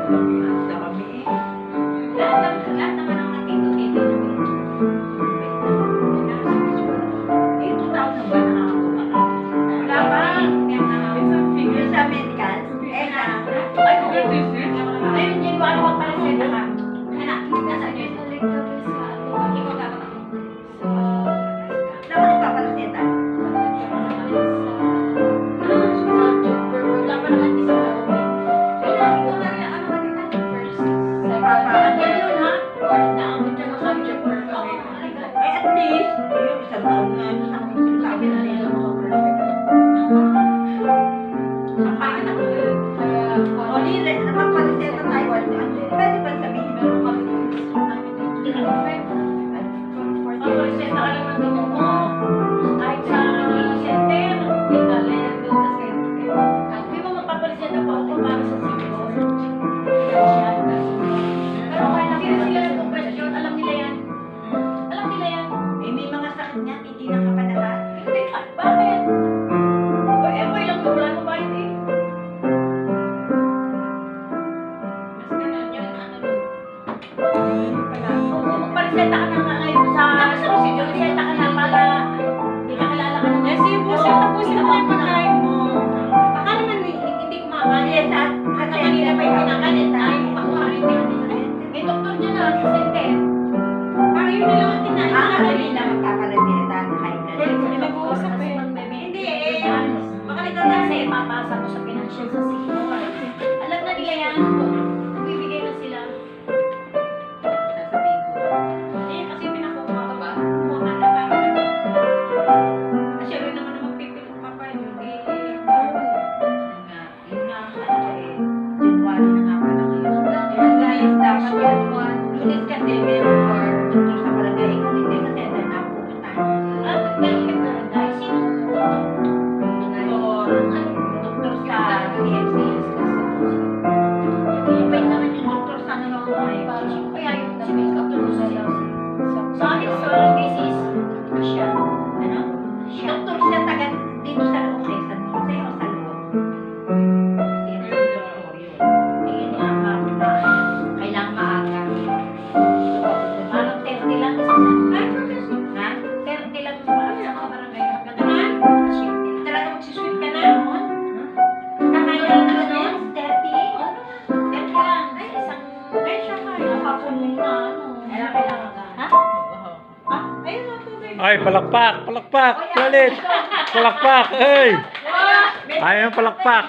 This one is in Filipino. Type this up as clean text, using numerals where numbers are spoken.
Na kami eh. Lahat naman ang natito-tito namin. Eh, 2,000 ba nakakuha ka? Wala pa. It's a figure. Sa medical? Eh, na. Ay, figure this is. Ayun, January ko para send ka. Anak, nasa niyo. Ikaw ka ba? Sa Naman nagpapalaseta? wala pa naman isa na Kailangan ko na rin ano ka nila? first, Papa, ano second, yun ha? or naamot siya ng subject or Eh, at least, yung isang taon na sabi na nila. Sa paanak ko yun. kaya O, lire, napapaliseta tayo. Pwede ba sabihin? meron kami namin dito ng five at from 40 Send ka lang ng gamot mo. Kahit sa center. Italan doon sa center. At di ba magpapalit na po ako para sa senior? Pero kaya nakita sila ng question, alam nila yan. Alam nila yan. Eh, may mga sakit niya, hindi na ka pa lahat. Hindi, bakit? Forever lang to, wala nang bayad eh. Mas ganun yung ano doon. Kung magpariseta ka na nga ngayon sa procedure, reseta ka na para hindi ka kilala ka na. Kasi tapusin mo yung pagkain mo. Baka naman hindi kumakain. At kanina pa yung kinakain. Ay, pakuharin din. May doktor dyan na, sa center. Parang yun na lang ang kinain. Kanina magkakareseta na high blood. Nag-uusap eh. Hindi eh. Baka Kasi nagdadasay. papasa ko sa financial sa senior. Alam na nila yan. Nagbibigay na sila. Sasabihin ko. Eh, kasi pinakuha ko ba? Kumuha ka na parang kasi rin naman na magpipilit pa pa yun. Yun nga, ano eh. January na nga pala ngayon. Guys, dapat yan. Lunes kasi meron for doktor sa barangay. Kung hindi sa center na pupunta. Benefit na rin dahil sino? Doktor sa DMCS kasi. Iba naman yung doktor sa ano ay. Kaya yung si Dr. Lucy sa akin sa basis, siya. Ano? Doktor siya taga dito sa loob eh. Sa Jose o sa loob? Ayun nga kailangan maaga. Parang 30 lang isa sa Ha? 30 lang sa mga barangay hanggang Naman? na-ship nila. Talaga magsisweet ka na? Nakaya na nun? 30? 30 lang. Isang Ay, siya ka. nakapunin na ano. Kailangan ka. Ha? Ha? Ayun o, tubig. Ay, palakpak! Palakpak! Ulit! Palakpak! Ay! May- Ayaw palakpak!